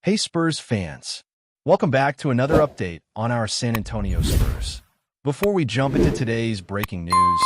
Hey Spurs fans, welcome back to another update on our San Antonio Spurs. Before we jump into today's breaking news,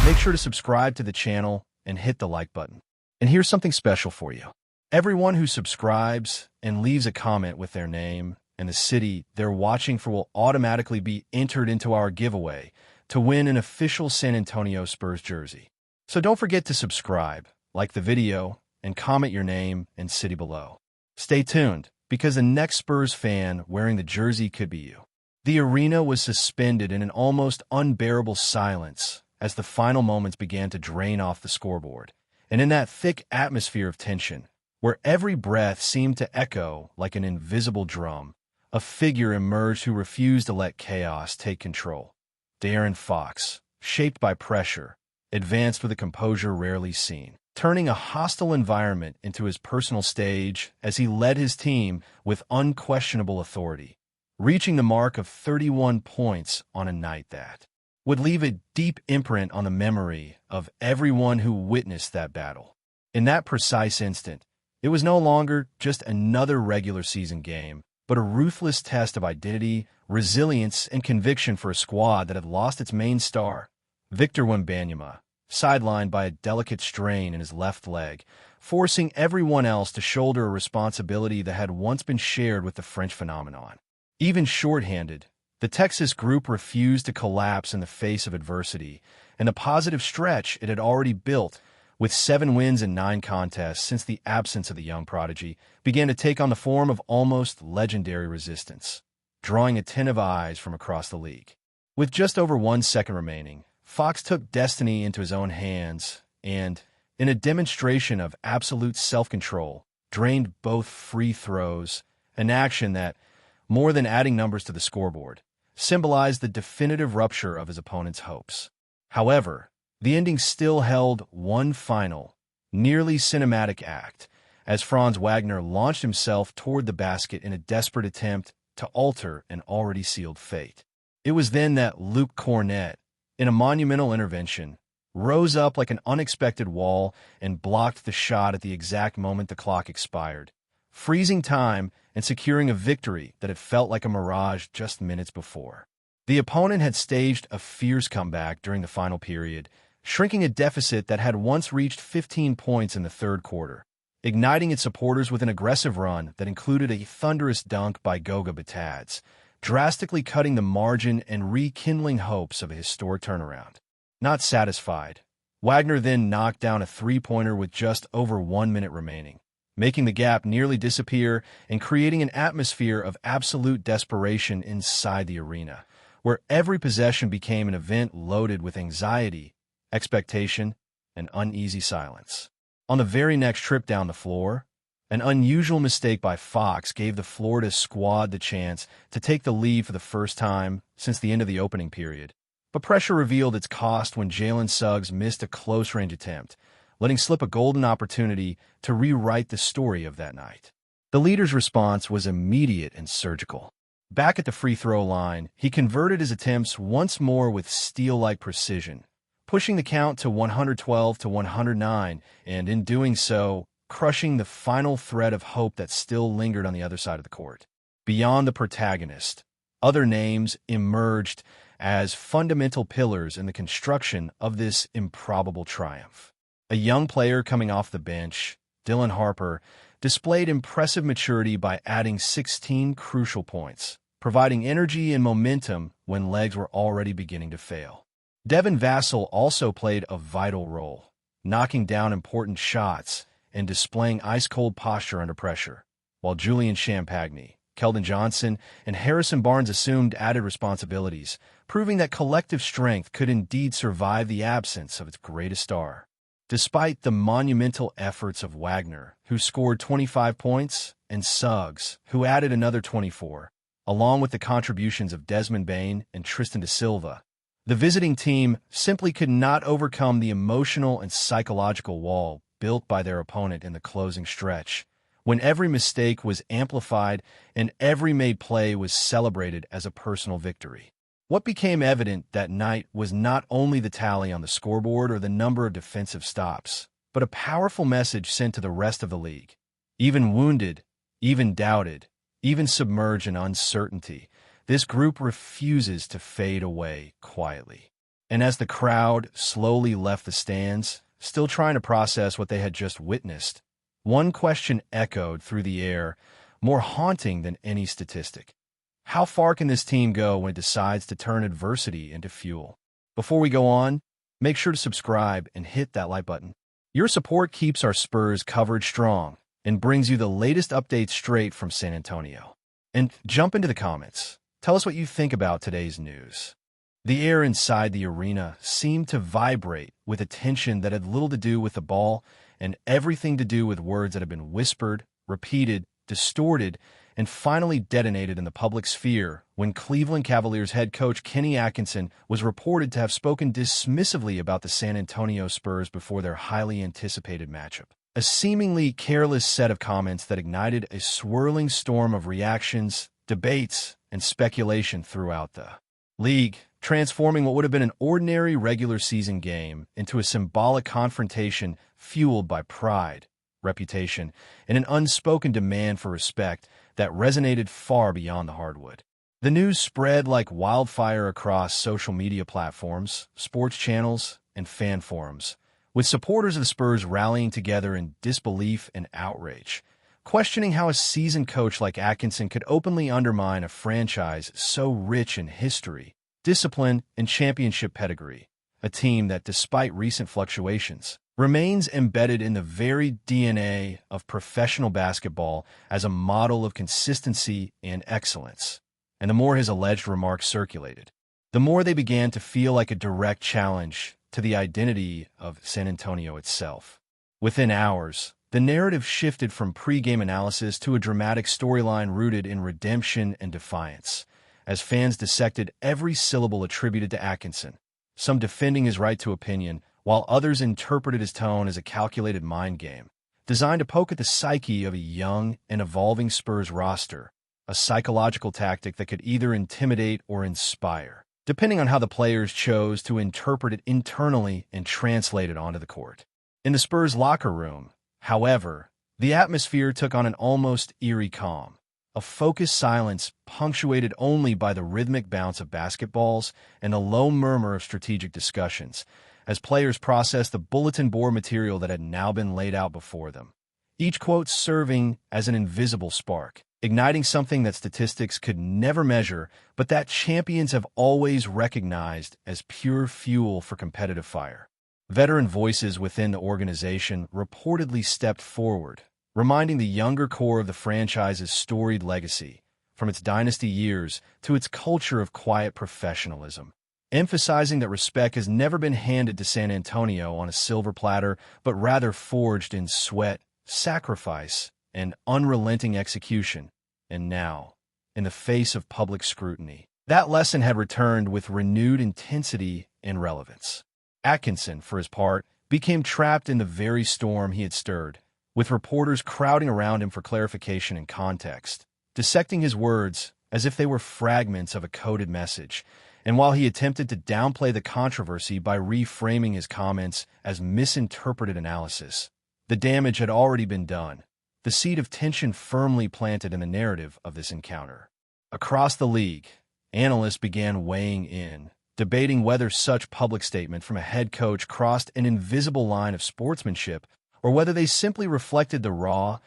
make sure to subscribe to the channel and hit the like button. And here's something special for you. Everyone who subscribes and leaves a comment with their name and the city they're watching for will automatically be entered into our giveaway to win an official San Antonio Spurs jersey. So don't forget to subscribe, like the video, and comment your name and city below. Stay tuned, because the next Spurs fan wearing the jersey could be you. The arena was suspended in an almost unbearable silence as the final moments began to drain off the scoreboard. And in that thick atmosphere of tension, where every breath seemed to echo like an invisible drum, a figure emerged who refused to let chaos take control. De'Aaron Fox, shaped by pressure, advanced with a composure rarely seen, turning a hostile environment into his personal stage as he led his team with unquestionable authority, reaching the mark of 31 points on a night that would leave a deep imprint on the memory of everyone who witnessed that battle. In that precise instant, it was no longer just another regular season game, but a ruthless test of identity, resilience, and conviction for a squad that had lost its main star, Victor Wembanyama, sidelined by a delicate strain in his left leg, forcing everyone else to shoulder a responsibility that had once been shared with the French phenomenon. Even shorthanded, the Texas group refused to collapse in the face of adversity, and the positive stretch it had already built, with 7 wins in 9 contests since the absence of the young prodigy, began to take on the form of almost legendary resistance, drawing attentive eyes from across the league. With just over 1 second remaining, Fox took destiny into his own hands and, in a demonstration of absolute self-control, drained both free throws, an action that, more than adding numbers to the scoreboard, symbolized the definitive rupture of his opponent's hopes. However, the ending still held one final, nearly cinematic act, as Franz Wagner launched himself toward the basket in a desperate attempt to alter an already sealed fate. It was then that Luke Cornett, in a monumental intervention, rose up like an unexpected wall and blocked the shot at the exact moment the clock expired, freezing time and securing a victory that had felt like a mirage just minutes before. The opponent had staged a fierce comeback during the final period, shrinking a deficit that had once reached 15 points in the third quarter, igniting its supporters with an aggressive run that included a thunderous dunk by Goga Bitadze, drastically cutting the margin and rekindling hopes of a historic turnaround. Not satisfied, Wagner then knocked down a three-pointer with just over 1 minute remaining, making the gap nearly disappear and creating an atmosphere of absolute desperation inside the arena, where every possession became an event loaded with anxiety, expectation, and uneasy silence. On the very next trip down the floor, an unusual mistake by Fox gave the Florida squad the chance to take the lead for the first time since the end of the opening period. But pressure revealed its cost when Jalen Suggs missed a close-range attempt, letting slip a golden opportunity to rewrite the story of that night. The leader's response was immediate and surgical. Back at the free throw line, he converted his attempts once more with steel-like precision, pushing the count to 112 to 109, and in doing so, crushing the final thread of hope that still lingered on the other side of the court. Beyond the protagonist, other names emerged as fundamental pillars in the construction of this improbable triumph. A young player coming off the bench, Dylan Harper, displayed impressive maturity by adding 16 crucial points, providing energy and momentum when legs were already beginning to fail. Devin Vassell also played a vital role, knocking down important shots and displaying ice-cold posture under pressure, while Julian Champagny, Keldon Johnson, and Harrison Barnes assumed added responsibilities, proving that collective strength could indeed survive the absence of its greatest star. Despite the monumental efforts of Wagner, who scored 25 points, and Suggs, who added another 24, along with the contributions of Desmond Bane and Tristan da Silva, the visiting team simply could not overcome the emotional and psychological wall built by their opponent in the closing stretch, when every mistake was amplified and every made play was celebrated as a personal victory. What became evident that night was not only the tally on the scoreboard or the number of defensive stops, but a powerful message sent to the rest of the league. Even wounded, Even doubted, even submerged in uncertainty, this group refuses to fade away quietly. And as the crowd slowly left the stands, still trying to process what they had just witnessed, one question echoed through the air, more haunting than any statistic. How far can this team go when it decides to turn adversity into fuel? Before we go on, make sure to subscribe and hit that like button. Your support keeps our Spurs coverage strong and brings you the latest updates straight from San Antonio. And jump into the comments. Tell us what you think about today's news. The air inside the arena seemed to vibrate with a tension that had little to do with the ball and everything to do with words that had been whispered, repeated, distorted, and finally detonated in the public sphere when Cleveland Cavaliers head coach Kenny Atkinson was reported to have spoken dismissively about the San Antonio Spurs before their highly anticipated matchup. A seemingly careless set of comments that ignited a swirling storm of reactions, debates, and speculation throughout the league, transforming what would have been an ordinary regular season game into a symbolic confrontation fueled by pride, reputation, and an unspoken demand for respect that resonated far beyond the hardwood. The news spread like wildfire across social media platforms, sports channels, and fan forums, with supporters of the Spurs rallying together in disbelief and outrage, questioning how a seasoned coach like Atkinson could openly undermine a franchise so rich in history, discipline, and championship pedigree, a team that, despite recent fluctuations, remains embedded in the very DNA of professional basketball as a model of consistency and excellence. And the more his alleged remarks circulated, the more they began to feel like a direct challenge to the identity of San Antonio itself. Within hours, the narrative shifted from pre-game analysis to a dramatic storyline rooted in redemption and defiance, as fans dissected every syllable attributed to Atkinson, some defending his right to opinion, while others interpreted his tone as a calculated mind game, designed to poke at the psyche of a young and evolving Spurs roster, a psychological tactic that could either intimidate or inspire, depending on how the players chose to interpret it internally and translate it onto the court. In the Spurs locker room, however, the atmosphere took on an almost eerie calm, a focused silence punctuated only by the rhythmic bounce of basketballs and the low murmur of strategic discussions, as players processed the bulletin board material that had now been laid out before them, each quote serving as an invisible spark, igniting something that statistics could never measure, but that champions have always recognized as pure fuel for competitive fire. Veteran voices within the organization reportedly stepped forward, reminding the younger core of the franchise's storied legacy, from its dynasty years to its culture of quiet professionalism, emphasizing that respect has never been handed to San Antonio on a silver platter, but rather forged in sweat, sacrifice, and unrelenting execution. And now, in the face of public scrutiny, that lesson had returned with renewed intensity and relevance. Atkinson, for his part, became trapped in the very storm he had stirred, with reporters crowding around him for clarification and context, dissecting his words as if they were fragments of a coded message. And while he attempted to downplay the controversy by reframing his comments as misinterpreted analysis, the damage had already been done, the seed of tension firmly planted in the narrative of this encounter. Across the league, analysts began weighing in, debating whether such public statement from a head coach crossed an invisible line of sportsmanship or whether they simply reflected the raw,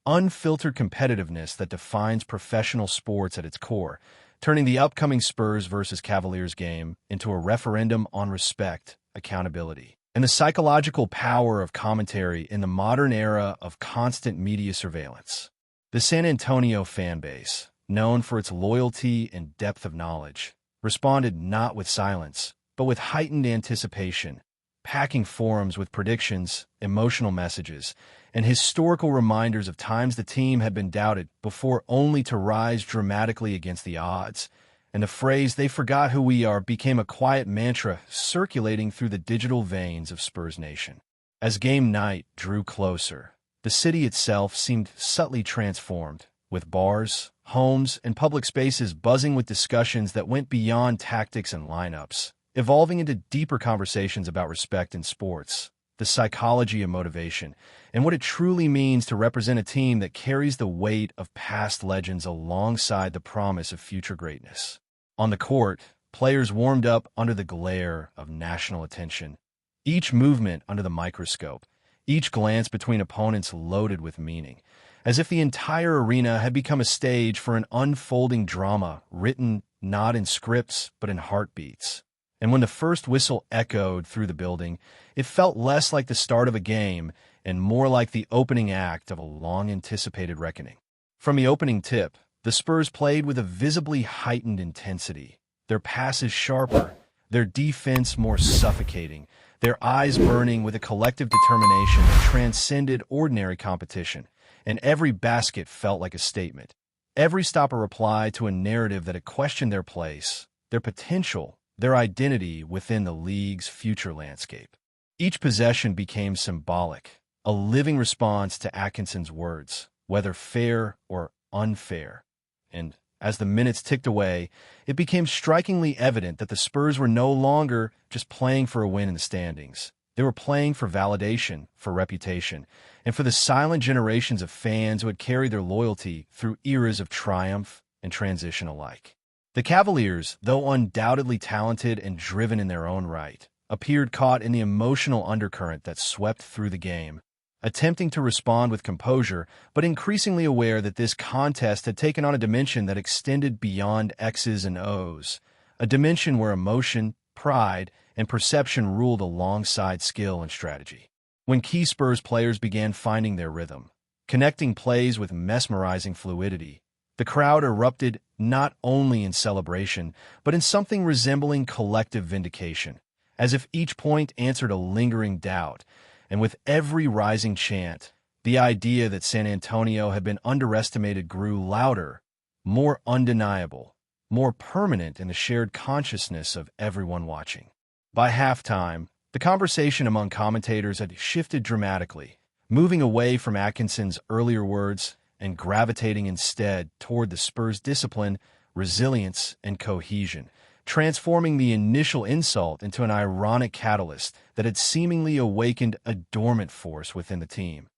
unfiltered competitiveness that defines professional sports at its core, turning the upcoming Spurs versus Cavaliers game into a referendum on respect, accountability, and the psychological power of commentary in the modern era of constant media surveillance. The San Antonio fan base, known for its loyalty and depth of knowledge, responded not with silence, but with heightened anticipation, packing forums with predictions, emotional messages, and historical reminders of times the team had been doubted before only to rise dramatically against the odds. And the phrase, "they forgot who we are," became a quiet mantra circulating through the digital veins of Spurs Nation. As game night drew closer, the city itself seemed subtly transformed, with bars, homes, and public spaces buzzing with discussions that went beyond tactics and lineups, evolving into deeper conversations about respect in sports, the psychology of motivation, and what it truly means to represent a team that carries the weight of past legends alongside the promise of future greatness. On the court, players warmed up under the glare of national attention, each movement under the microscope, each glance between opponents loaded with meaning, as if the entire arena had become a stage for an unfolding drama written not in scripts but in heartbeats. And when the first whistle echoed through the building, it felt less like the start of a game and more like the opening act of a long-anticipated reckoning. From the opening tip, the Spurs played with a visibly heightened intensity, their passes sharper, their defense more suffocating, their eyes burning with a collective determination that transcended ordinary competition, and every basket felt like a statement. Every stop a reply to a narrative that had questioned their place, their potential, their identity within the league's future landscape. Each possession became symbolic, a living response to Atkinson's words, whether fair or unfair. And as the minutes ticked away, it became strikingly evident that the Spurs were no longer just playing for a win in the standings. They were playing for validation, for reputation, and for the silent generations of fans who had carried their loyalty through eras of triumph and transition alike. The Cavaliers, though undoubtedly talented and driven in their own right, appeared caught in the emotional undercurrent that swept through the game, attempting to respond with composure, but increasingly aware that this contest had taken on a dimension that extended beyond X's and O's, a dimension where emotion, pride, and perception ruled alongside skill and strategy. When key Spurs players began finding their rhythm, connecting plays with mesmerizing fluidity, the crowd erupted not only in celebration, but in something resembling collective vindication, as if each point answered a lingering doubt, and with every rising chant, the idea that San Antonio had been underestimated grew louder, more undeniable, more permanent in the shared consciousness of everyone watching. By halftime, the conversation among commentators had shifted dramatically, moving away from Atkinson's earlier words and gravitating instead toward the Spurs' discipline, resilience, and cohesion, transforming the initial insult into an ironic catalyst that had seemingly awakened a dormant force within the team,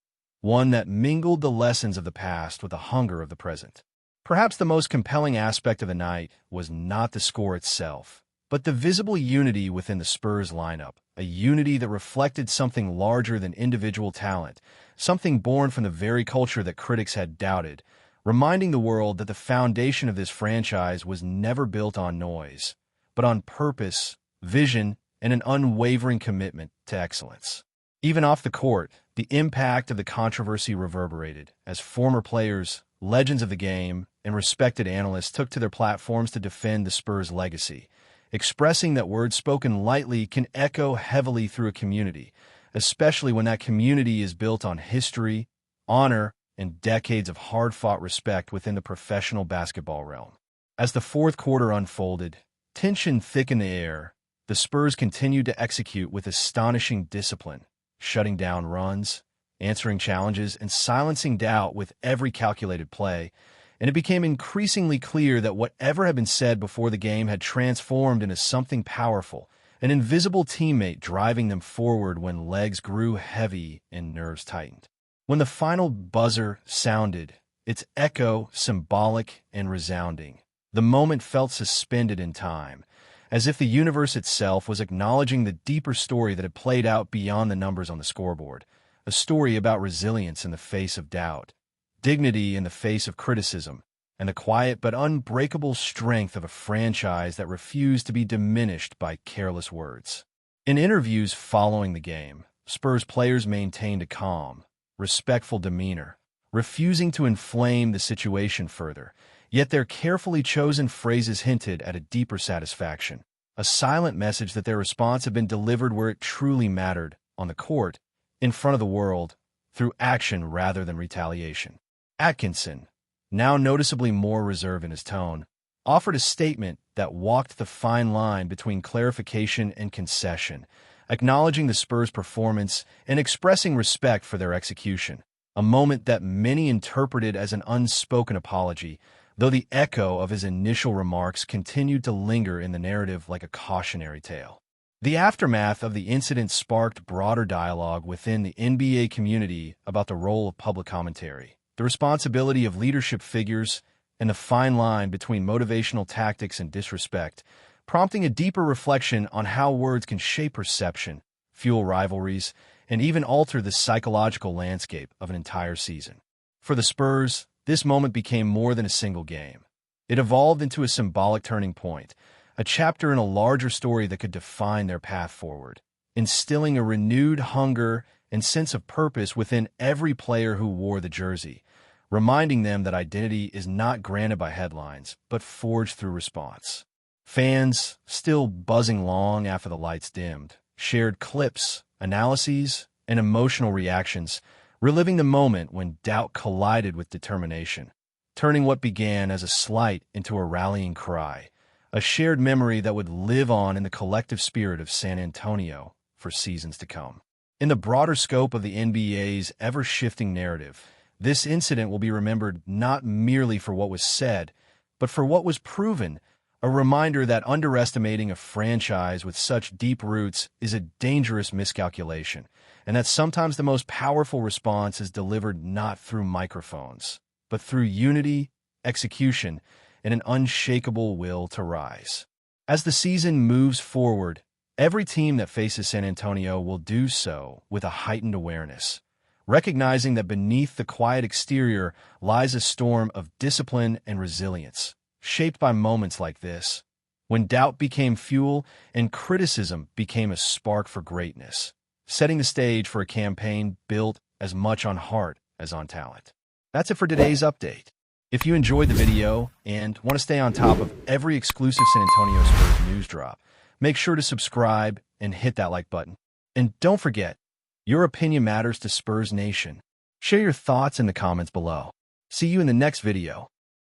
one that mingled the lessons of the past with the hunger of the present. Perhaps the most compelling aspect of the night was not the score itself, but the visible unity within the Spurs lineup, a unity that reflected something larger than individual talent, something born from the very culture that critics had doubted, reminding the world that the foundation of this franchise was never built on noise, but on purpose, vision, and an unwavering commitment to excellence. Even off the court, the impact of the controversy reverberated as former players, legends of the game, and respected analysts took to their platforms to defend the Spurs' legacy, expressing that words spoken lightly can echo heavily through a community, especially when that community is built on history, honor, and decades of hard-fought respect within the professional basketball realm. As the fourth quarter unfolded, tension thickened the air. The Spurs continued to execute with astonishing discipline, shutting down runs, answering challenges, and silencing doubt with every calculated play, and it became increasingly clear that whatever had been said before the game had transformed into something powerful, an invisible teammate driving them forward when legs grew heavy and nerves tightened. When the final buzzer sounded, its echo symbolic and resounding, the moment felt suspended in time, as if the universe itself was acknowledging the deeper story that had played out beyond the numbers on the scoreboard, a story about resilience in the face of doubt, dignity in the face of criticism, and the quiet but unbreakable strength of a franchise that refused to be diminished by careless words. In interviews following the game, Spurs players maintained a calm, respectful demeanor, refusing to inflame the situation further, yet their carefully chosen phrases hinted at a deeper satisfaction, a silent message that their response had been delivered where it truly mattered, on the court, in front of the world, through action rather than retaliation. Atkinson, now noticeably more reserved in his tone, offered a statement that walked the fine line between clarification and concession, acknowledging the Spurs' performance and expressing respect for their execution, a moment that many interpreted as an unspoken apology, though the echo of his initial remarks continued to linger in the narrative like a cautionary tale. The aftermath of the incident sparked broader dialogue within the NBA community about the role of public commentary, the responsibility of leadership figures, and the fine line between motivational tactics and disrespect, prompting a deeper reflection on how words can shape perception, fuel rivalries, and even alter the psychological landscape of an entire season. For the Spurs, this moment became more than a single game. It evolved into a symbolic turning point, a chapter in a larger story that could define their path forward, instilling a renewed hunger and sense of purpose within every player who wore the jersey, reminding them that identity is not granted by headlines, but forged through response. Fans, still buzzing long after the lights dimmed, shared clips, analyses, and emotional reactions, reliving the moment when doubt collided with determination, turning what began as a slight into a rallying cry, a shared memory that would live on in the collective spirit of San Antonio for seasons to come. In the broader scope of the NBA's ever-shifting narrative, this incident will be remembered not merely for what was said, but for what was proven, a reminder that underestimating a franchise with such deep roots is a dangerous miscalculation, and that sometimes the most powerful response is delivered not through microphones, but through unity, execution, and an unshakable will to rise. As the season moves forward, every team that faces San Antonio will do so with a heightened awareness, recognizing that beneath the quiet exterior lies a storm of discipline and resilience, shaped by moments like this, when doubt became fuel and criticism became a spark for greatness, setting the stage for a campaign built as much on heart as on talent. That's it for today's update. If you enjoyed the video and want to stay on top of every exclusive San Antonio Spurs news drop, make sure to subscribe and hit that like button. And don't forget, your opinion matters to Spurs Nation. Share your thoughts in the comments below. See you in the next video.